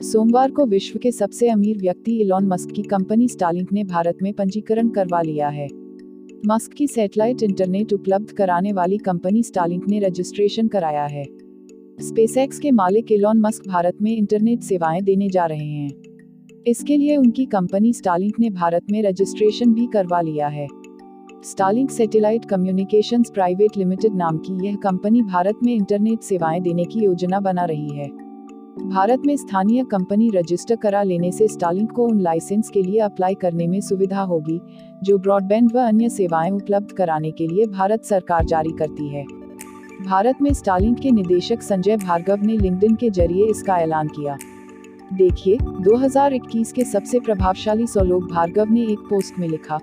सोमवार को विश्व के सबसे अमीर व्यक्ति इलॉन मस्क की कंपनी स्टारलिंक ने भारत में पंजीकरण करवा लिया है। मस्क की सैटेलाइट इंटरनेट उपलब्ध कराने वाली कंपनी स्टारलिंक ने रजिस्ट्रेशन कराया है। स्पेसएक्स के मालिक इलॉन मस्क भारत में इंटरनेट सेवाएं देने जा रहे हैं। इसके लिए उनकी कंपनी स्टारलिंक ने भारत में रजिस्ट्रेशन भी करवा लिया है। Starlink satellite communications private limited नाम की यह कंपनी भारत में इंटरनेट सेवाएं देने की योजना बना रही है। भारत में स्थानीय कंपनी रजिस्टर करा लेने से स्टारलिंक को उन लाइसेंस के लिए अप्लाई करने में सुविधा होगी जो ब्रॉडबैंड व अन्य सेवाएं उपलब्ध कराने के लिए भारत सरकार जारी करती है। भारत में स्टारलिंक के निदेशक संजय भार्गव ने लिंक्डइन के जरिए इसका ऐलान किया। देखिए, 2021 के सबसे प्रभावशाली 100 लोग। भार्गव ने एक पोस्ट में लिखा,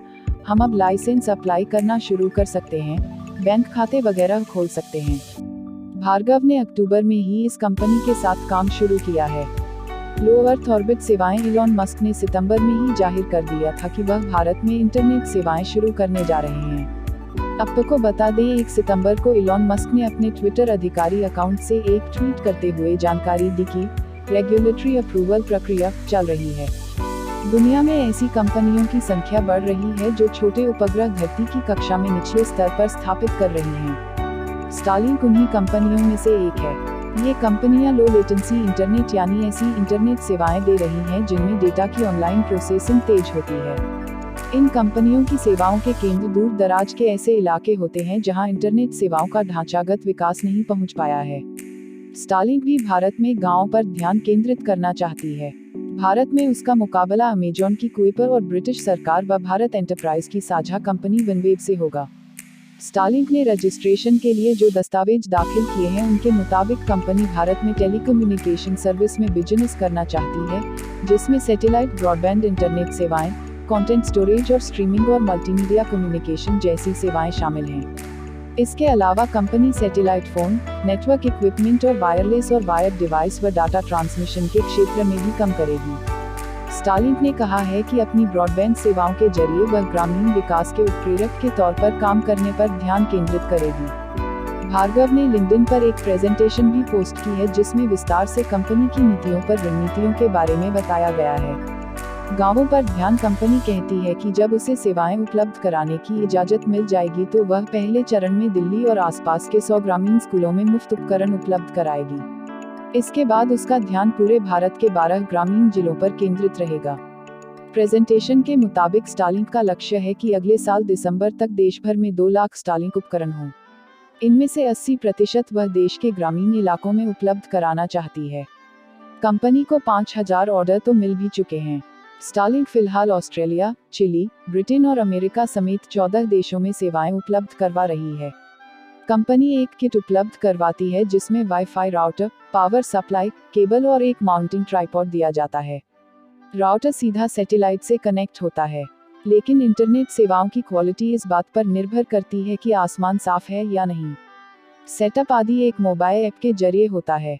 हम अब लाइसेंस अप्लाई करना शुरू कर सकते हैं, बैंक खाते वगैरह खोल सकते हैं। भार्गव ने अक्टूबर में ही इस कंपनी के साथ काम शुरू किया है। लो अर्थ ऑर्बिट सेवाएं इलॉन मस्क ने सितंबर में ही जाहिर कर दिया था कि वह भारत में इंटरनेट सेवाएं शुरू करने जा रहे हैं। आपको बता दें, 1 सितंबर को इलॉन मस्क ने अपने ट्विटर अधिकारी अकाउंट से एक ट्वीट करते हुए जानकारी दी कि रेगुलेटरी अप्रूवल प्रक्रिया चल रही है। दुनिया में ऐसी कंपनियों की संख्या बढ़ रही है जो छोटे उपग्रह धरती की कक्षा में निचले स्तर पर स्थापित कर रही हैं। स्टारलिंक उन्हीं कंपनियों में से एक है। ये कंपनियां लो लेटेंसी इंटरनेट यानी ऐसी इंटरनेट सेवाएं दे रही हैं जिनमें डेटा की ऑनलाइन प्रोसेसिंग तेज होती है। इन कंपनियों की सेवाओं के केंद्र दूर दराज के ऐसे इलाके होते हैं जहां इंटरनेट सेवाओं का ढांचागत विकास नहीं पहुंच पाया है। स्टारलिंक भी भारत में गांवों पर ध्यान केंद्रित करना चाहती है। भारत में उसका मुकाबला अमेजॉन की कुइपर और ब्रिटिश सरकार व भारत एंटरप्राइज की साझा कंपनी विनवेव से होगा। स्टारलिंक ने रजिस्ट्रेशन के लिए जो दस्तावेज दाखिल किए हैं उनके मुताबिक कंपनी भारत में टेलीकम्युनिकेशन सर्विस में बिजनेस करना चाहती है, जिसमें सैटेलाइट ब्रॉडबैंड इंटरनेट सेवाएं, कंटेंट स्टोरेज और स्ट्रीमिंग और मल्टीमीडिया कम्युनिकेशन जैसी सेवाएं शामिल हैं। इसके अलावा company satellite phone, network equipment और वायरलेस और वायर्ड डिवाइस व डाटा ट्रांसमिशन के क्षेत्र में भी काम करेगी। स्टारलिंक ने कहा है कि अपनी ब्रॉडबैंड सेवाओं के जरिए वह ग्रामीण विकास के उत्प्रेरक के तौर पर काम करने पर ध्यान केंद्रित करेगी। भार्गव ने लिंक्डइन पर एक प्रेजेंटेशन भी पोस्ट की है जिसमें विस्तार से कंपनी की नीतियों पर रणनीतियों के बारे में बताया गया है। गांवों पर ध्यान कंपनी कहती है कि जब उसे सेवाएं उपलब्ध कराने की इजाजत मिल जाएगी तो वह पहले चरण में दिल्ली और आसपास के 100 ग्रामीण स्कूलों में मुफ्त उपकरण उपलब्ध कराएगी। इसके बाद उसका ध्यान पूरे भारत के 12 ग्रामीण जिलों पर केंद्रित रहेगा। प्रेजेंटेशन के मुताबिक स्टारलिंक का लक्ष्य है कि अगले साल दिसंबर तक देश भर में 2 लाख स्टारलिंक उपकरण हों। इनमें से 80% वह देश के ग्रामीण इलाकों में उपलब्ध कराना चाहती है। कंपनी को 5000 ऑर्डर तो मिल भी चुके हैं। स्टारलिंक फिलहाल ऑस्ट्रेलिया, चिली, ब्रिटेन और अमेरिका समेत 14 देशों में सेवाएं उपलब्ध करवा रही है। कंपनी एक किट उपलब्ध करवाती है जिसमें wifi router, power supply, cable और एक माउंटिंग ट्राइपॉड दिया जाता है। राउटर सीधा सैटेलाइट से कनेक्ट होता है, लेकिन इंटरनेट सेवाओं की क्वालिटी इस बात पर निर्भर करती है कि आसमान साफ है या नहीं। सेटअप आदि एक मोबाइल ऐप के जरिए होता है।